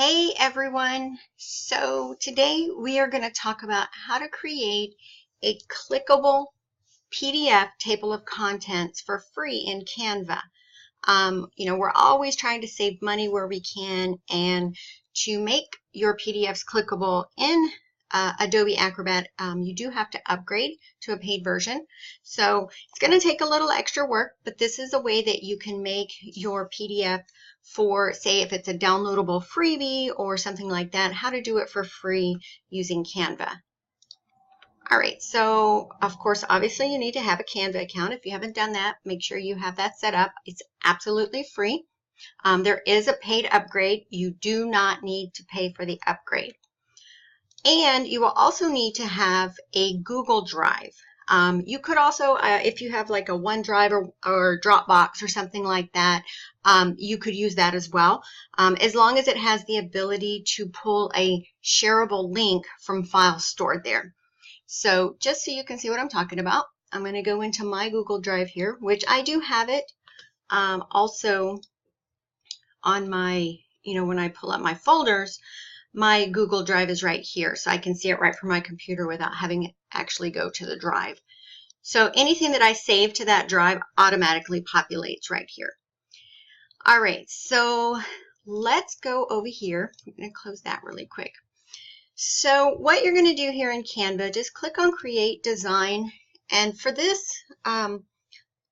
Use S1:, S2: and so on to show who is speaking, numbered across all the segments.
S1: Hey everyone! So today we are going to talk about how to create a clickable PDF table of contents for free in Canva. We're always trying to save money where we can, and to make your PDFs clickable in Adobe Acrobat, you do have to upgrade to a paid version. So it's going to take a little extra work, but this is a way that you can make your PDF for, say, if it's a downloadable freebie or something like that, how to do it for free using Canva. All right, so of course, obviously you need to have a Canva account. If you haven't done that, make sure you have that set up. It's absolutely free. There is a paid upgrade. You do not need to pay for the upgrade. And you will also need to have a Google Drive. You could also, if you have like a OneDrive or Dropbox or something like that, you could use that as well, as long as it has the ability to pull a shareable link from files stored there. So just so you can see what I'm talking about, I'm going to go into my Google Drive here, which I do have it also on my, when I pull up my folders, my Google Drive is right here, so I can see it right from my computer without having it actually go to the drive. So anything that I save to that drive automatically populates right here. All right, so let's go over here. I'm going to close that really quick. So what you're going to do here in Canva, just click on Create Design, and for this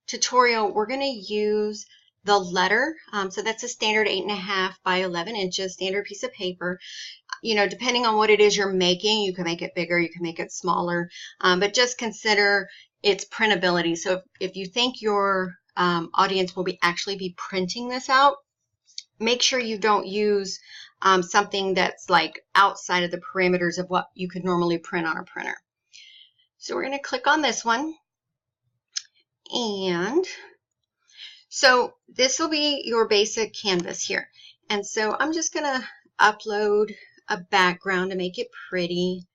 S1: tutorial, we're going to use the letter. So that's a standard 8.5 by 11 inches standard piece of paper. Depending on what it is you're making, you can make it bigger, you can make it smaller, but just consider its printability. So if you think your audience will actually be printing this out, make sure you don't use something that's like outside of the parameters of what you could normally print on a printer. So we're going to click on this one, and so this will be your basic canvas here. And so I'm just going to upload a background to make it pretty.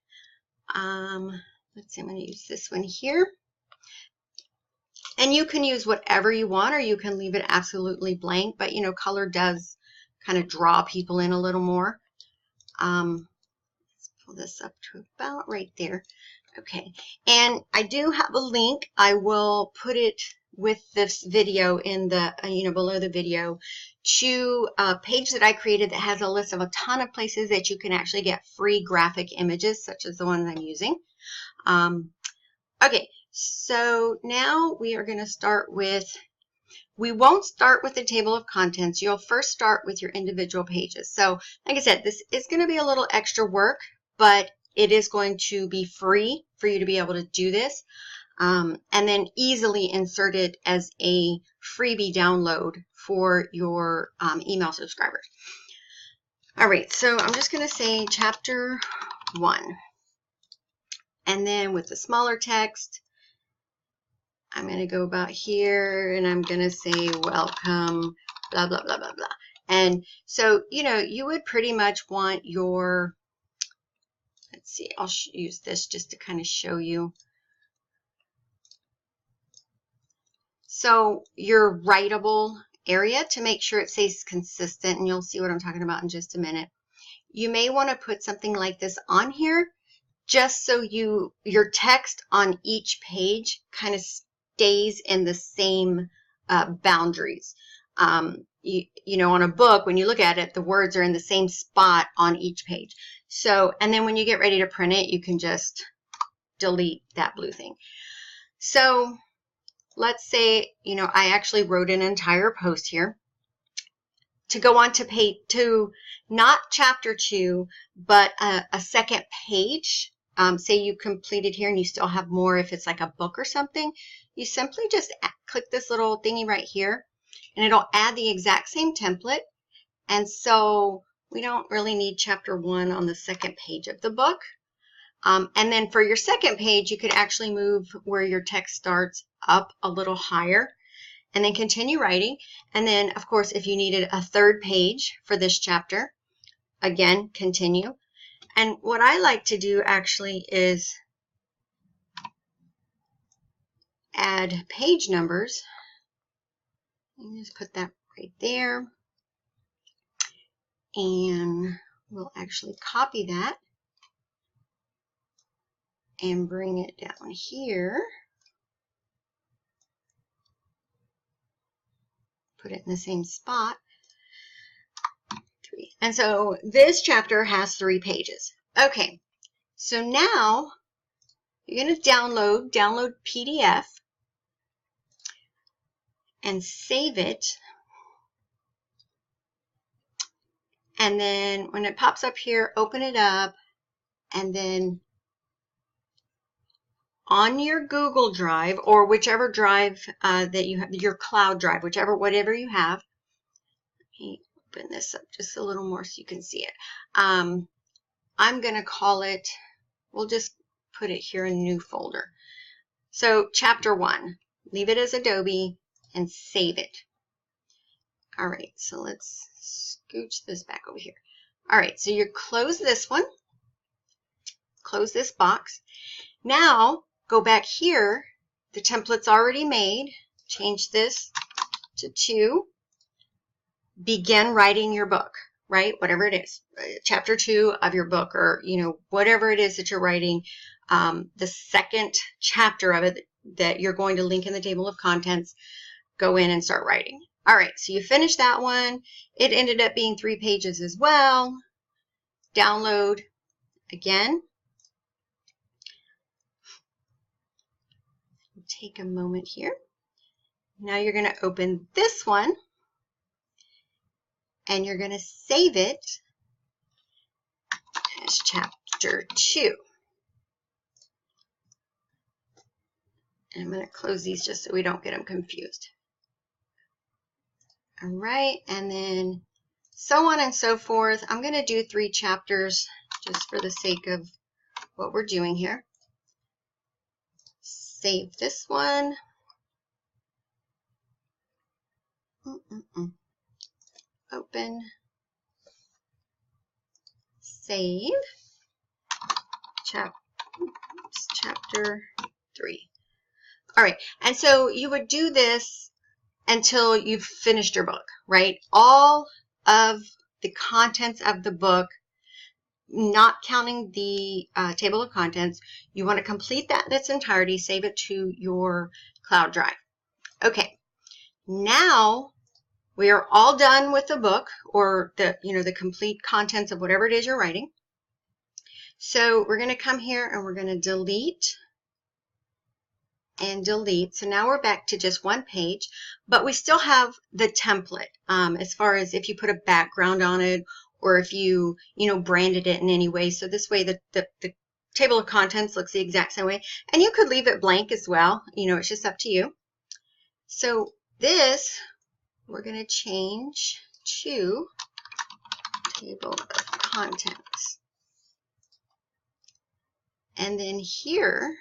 S1: Let's see, I'm going to use this one here. And you can use whatever you want, or you can leave it absolutely blank, but color does kind of draw people in a little more. Let's pull this up to about right there. Okay, and I do have a link. I will put it with this video in the, below the video, to a page that I created that has a list of a ton of places that you can actually get free graphic images, such as the one I'm using. Okay, so now we are going to start with, we won't start with the table of contents. You'll first start with your individual pages. So like I said, this is going to be a little extra work, but it is going to be free for you to be able to do this. And then easily insert it as a freebie download for your email subscribers. All right, so I'm just going to say chapter 1. And then with the smaller text, I'm going to go about here and I'm going to say welcome, blah, blah, blah, blah, blah. And so, you would pretty much want your, let's see, I'll use this just to kind of show you. So your writable area, to make sure it stays consistent, and you'll see what I'm talking about in just a minute. You may want to put something like this on here just so your text on each page kind of stays in the same boundaries. On a book, when you look at it, the words are in the same spot on each page. So, and then when you get ready to print it, you can just delete that blue thing. So let's say, I actually wrote an entire post here to go on to page 2, not chapter 2, but a second page. Say you completed here and you still have more if it's like a book or something. You simply just click this little thingy right here, and it'll add the exact same template. And so we don't really need chapter 1 on the second page of the book. And then for your second page, you could actually move where your text starts up a little higher and then continue writing. And then, of course, if you needed a third page for this chapter, again, continue. And what I like to do actually is add page numbers. Just put that right there. And we'll actually copy that and bring it down here. Put it in the same spot. 3. And so this chapter has 3 pages. Okay, so now you're going to download PDF and save it. And then when it pops up here, open it up, and then on your Google Drive or whichever drive that you have, your cloud drive, whatever you have. Let me open this up just a little more so you can see it. I'm going to call it, we'll just put it here in new folder. So chapter 1, leave it as Adobe and save it. All right, so let's scooch this back over here. All right, so you close this one, close this box. Now go back here, the template's already made, change this to 2, begin writing your book, right? Whatever it is, chapter 2 of your book, or whatever it is that you're writing, the second chapter of it that you're going to link in the table of contents, go in and start writing. All right, so you finished that one. It ended up being 3 pages as well. Download again. Take a moment here. Now you're going to open this one and you're going to save it as chapter 2. And I'm going to close these just so we don't get them confused. All right, and then so on and so forth. I'm going to do 3 chapters just for the sake of what we're doing here. Save this one. Open. Save. Chapter 3. All right, and so you would do this until you've finished your book, right? All of the contents of the book, not counting the table of contents, you want to complete that in its entirety, save it to your cloud drive. Okay, now we are all done with the book, or the complete contents of whatever it is you're writing. So we're going to come here and we're going to delete and delete. So now we're back to just 1 page, but we still have the template as far as if you put a background on it, or if you branded it in any way. So this way the table of contents looks the exact same way, and you could leave it blank as well. It's just up to you. So this we're going to change to table of contents, and then here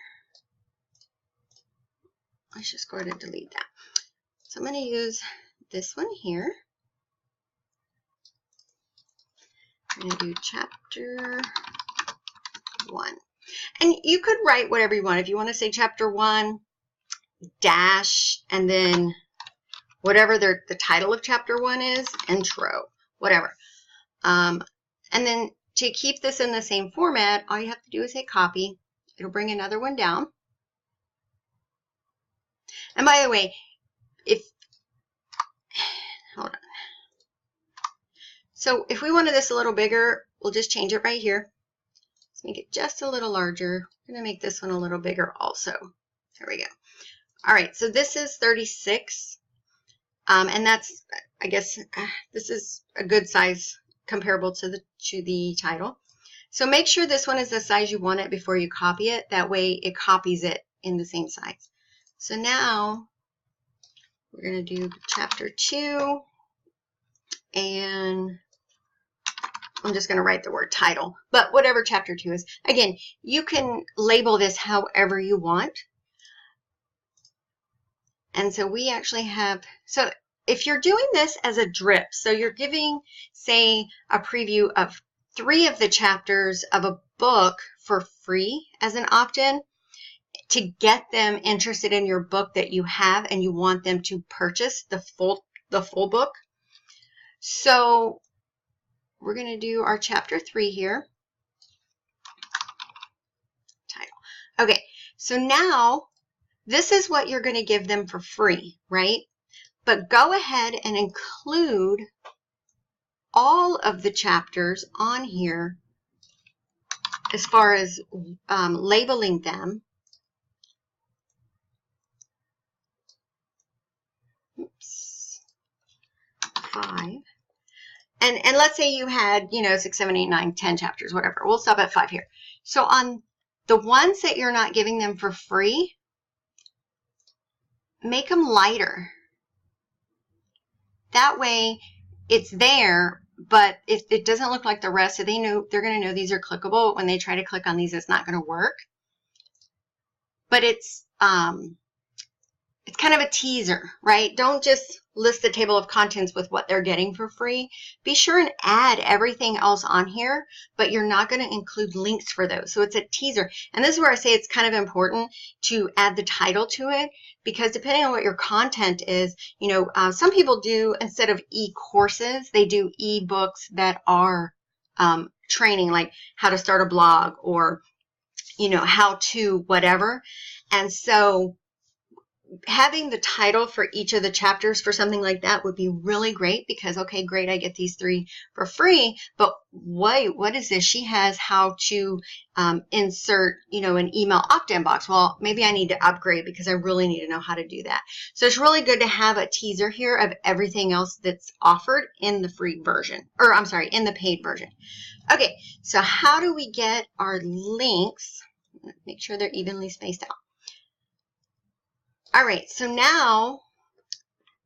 S1: let's just go ahead and delete that. So I'm going to use this one here. I'm going to do chapter 1. And you could write whatever you want. If you want to say chapter 1 dash and then whatever the title of chapter 1 is, intro, whatever. And then to keep this in the same format, all you have to do is hit copy. It'll bring another one down. And by the way, hold on. So if we wanted this a little bigger, we'll just change it right here. Let's make it just a little larger. I'm going to make this one a little bigger also. There we go. All right, so this is 36. And that's, I guess, this is a good size comparable to the title. So make sure this one is the size you want it before you copy it. That way it copies it in the same size. So now we're going to do chapter 2, and I'm just going to write the word title, but whatever chapter 2 is. Again, you can label this however you want. And so we actually have, so if you're doing this as a drip, so you're giving, say, a preview of 3 of the chapters of a book for free as an opt-in, to get them interested in your book that you have and you want them to purchase the full book. So we're going to do our chapter 3 here. Title. Okay, so now this is what you're going to give them for free, right? But go ahead and include all of the chapters on here as far as labeling them. Oops. 5. And let's say you had, 6, 7, 8, 9, 10 chapters, whatever. We'll stop at 5 here. So on the ones that you're not giving them for free, make them lighter. That way it's there, but it doesn't look like the rest, so they're going to know these are clickable. When they try to click on these, it's not going to work. But it's kind of a teaser, right? Don't just list the table of contents with what they're getting for free. Be sure and add everything else on here, but you're not going to include links for those. So it's a teaser. And this is where I say it's kind of important to add the title to it, because depending on what your content is, some people do, instead of e-courses, they do e-books that are training, like how to start a blog or, how to whatever. And so having the title for each of the chapters for something like that would be really great, because, okay, great, I get these 3 for free, but wait, what is this? She has how to insert, an email opt-in box. Well, maybe I need to upgrade because I really need to know how to do that. So it's really good to have a teaser here of everything else that's offered in the free version, or I'm sorry, in the paid version. Okay, so how do we get our links? Make sure they're evenly spaced out. All right, so now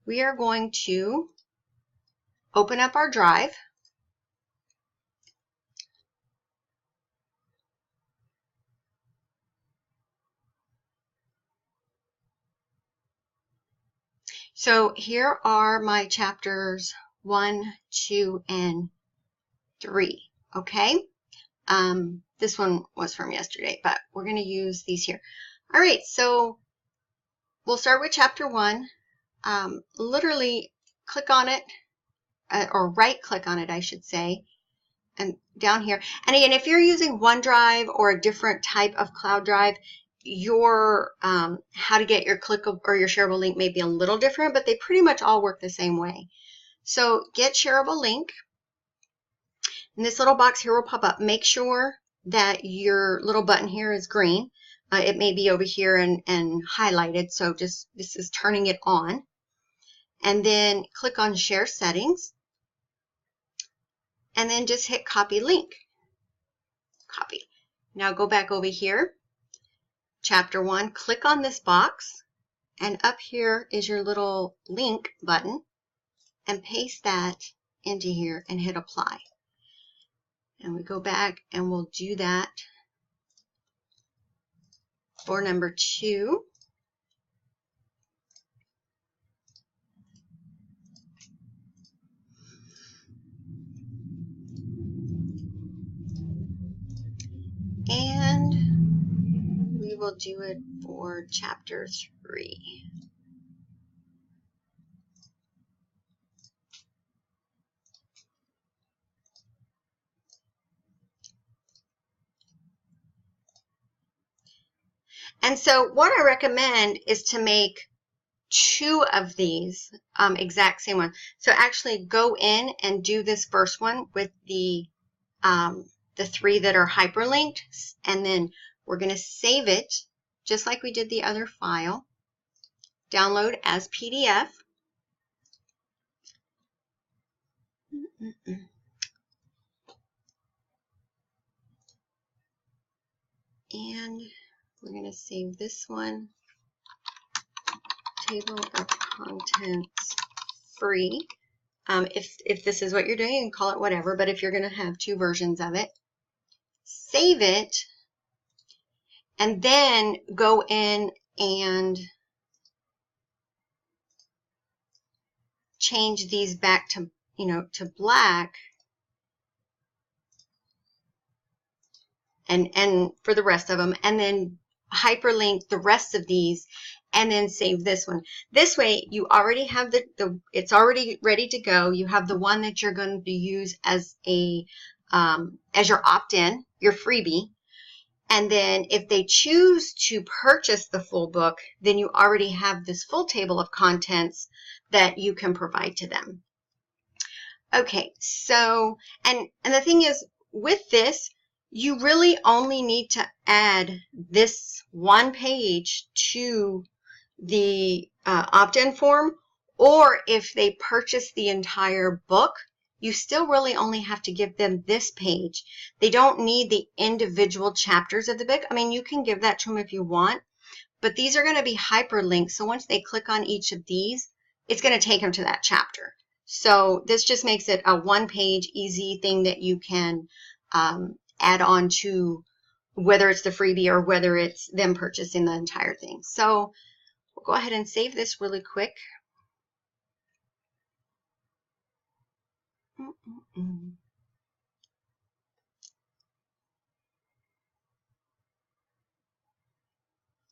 S1: we are going to open up our drive. So here are my chapters 1, 2, and 3, okay? This one was from yesterday, but we're going to use these here. All right, so we'll start with chapter 1. Literally click on it, or right click on it, I should say, and down here. And again, if you're using OneDrive or a different type of cloud drive, your how to get your clickable or your shareable link may be a little different, but they pretty much all work the same way. So get shareable link, and this little box here will pop up. Make sure that your little button here is green. It may be over here and highlighted, so this is turning it on. And then click on Share Settings, and then just hit Copy Link. Copy. Now go back over here, Chapter 1, click on this box, and up here is your little link button, and paste that into here and hit Apply. And we go back and we'll do that for number 2. And we will do it for chapter 3. And so what I recommend is to make 2 of these exact same one. So actually go in and do this first one with the 3 that are hyperlinked, and then we're going to save it just like we did the other file. Download as PDF. And we're going to save this one, table of contents free. If this is what you're doing, you can call it whatever, but if you're going to have 2 versions of it, save it, and then go in and change these back to, to black, and for the rest of them, and then hyperlink the rest of these, and then save this one. This way you already have it's already ready to go. You have the one that you're going to use as a as your opt-in, your freebie. And then if they choose to purchase the full book, then you already have this full table of contents that you can provide to them. Okay, so, and the thing is, with this, you really only need to add this one page to the opt-in form, or if they purchase the entire book, you still really only have to give them this page. They don't need the individual chapters of the book. I mean, you can give that to them if you want, but these are going to be hyperlinked. So once they click on each of these, it's going to take them to that chapter. So this just makes it a one-page easy thing that you can add on to, whether it's the freebie or whether it's them purchasing the entire thing. So we'll go ahead and save this really quick.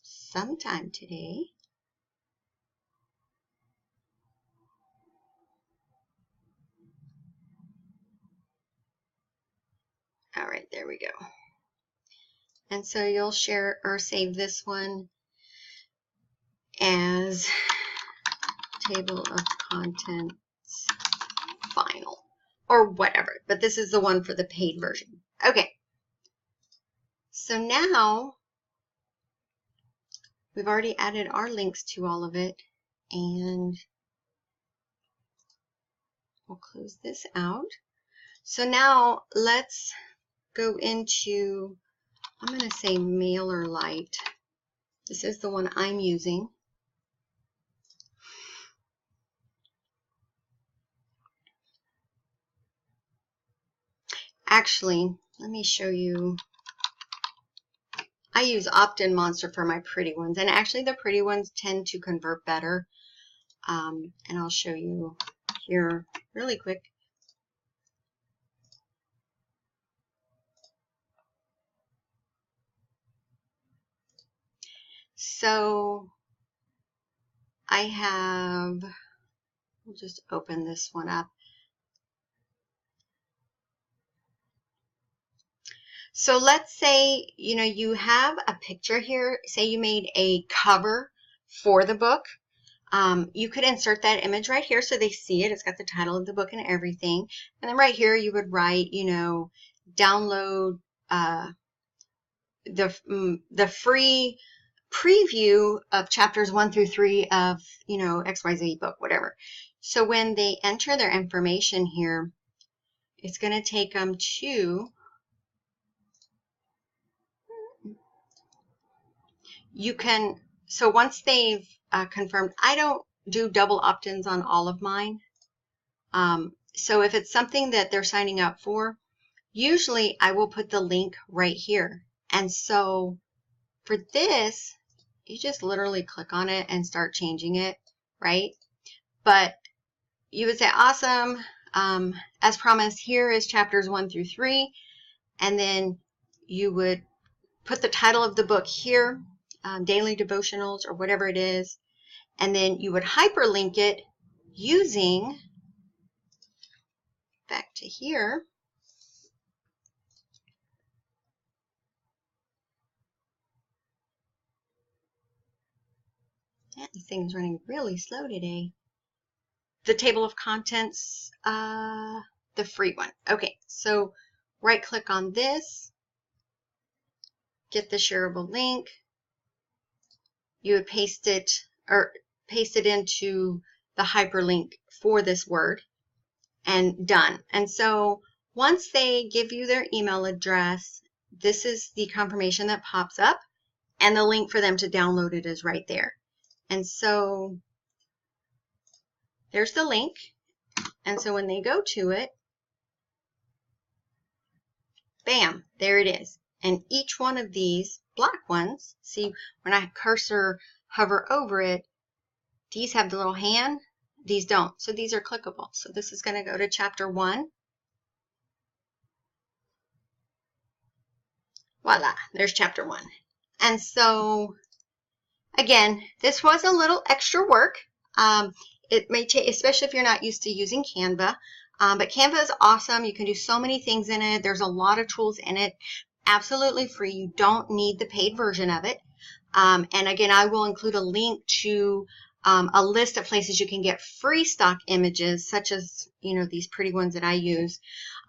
S1: Sometime today. All right, there we go. And so you'll share or save this one as table of contents final or whatever, but this is the one for the paid version. Okay, so now we've already added our links to all of it, and we'll close this out. So now let's go into, I'm going to say MailerLite. This is the one I'm using. Actually, let me show you. I use Opt-in Monster for my pretty ones, and actually the pretty ones tend to convert better. And I'll show you here really quick. So I have, we'll just open this one up. So let's say, you know, you have a picture here. Say you made a cover for the book. You could insert that image right here so they see it. It's got the title of the book and everything. And then right here you would write, you know, download the free preview of chapters 1 through 3 of, you know, XYZ book, whatever. So when they enter their information here, it's going to take them to, you can, so once they've confirmed, I don't do double opt-ins on all of mine. So if it's something that they're signing up for, usually I will put the link right here. And so for this, you just literally click on it and start changing it, right? But you would say, awesome, as promised, here is chapters 1 through 3. And then you would put the title of the book here, daily devotionals or whatever it is. And then you would hyperlink it using, back to here, this thing is running really slow today. The table of contents, the free one. Okay, so right click on this, get the shareable link. You would paste it into the hyperlink for this word, and done. And so once they give you their email address, this is the confirmation that pops up, and the link for them to download it is right there. And so there's the link. And so when they go to it, bam, there it is. And each one of these black ones, see when I cursor hover over it, these have the little hand, these don't. So these are clickable. So this is going to go to chapter 1. Voila, there's chapter 1. And so Again, this was a little extra work. It may take, especially if you're not used to using Canva. But Canva is awesome. You can do so many things in it. There's a lot of tools in it. Absolutely free. You don't need the paid version of it. And again, I will include a link to a list of places you can get free stock images, such as, these pretty ones that I use,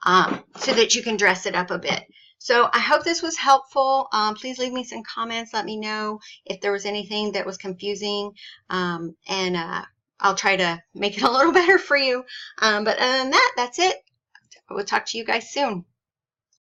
S1: so that you can dress it up a bit. So I hope this was helpful. Please leave me some comments. Let me know if there was anything that was confusing, and I'll try to make it a little better for you. But other than that, that's it. We'll talk to you guys soon.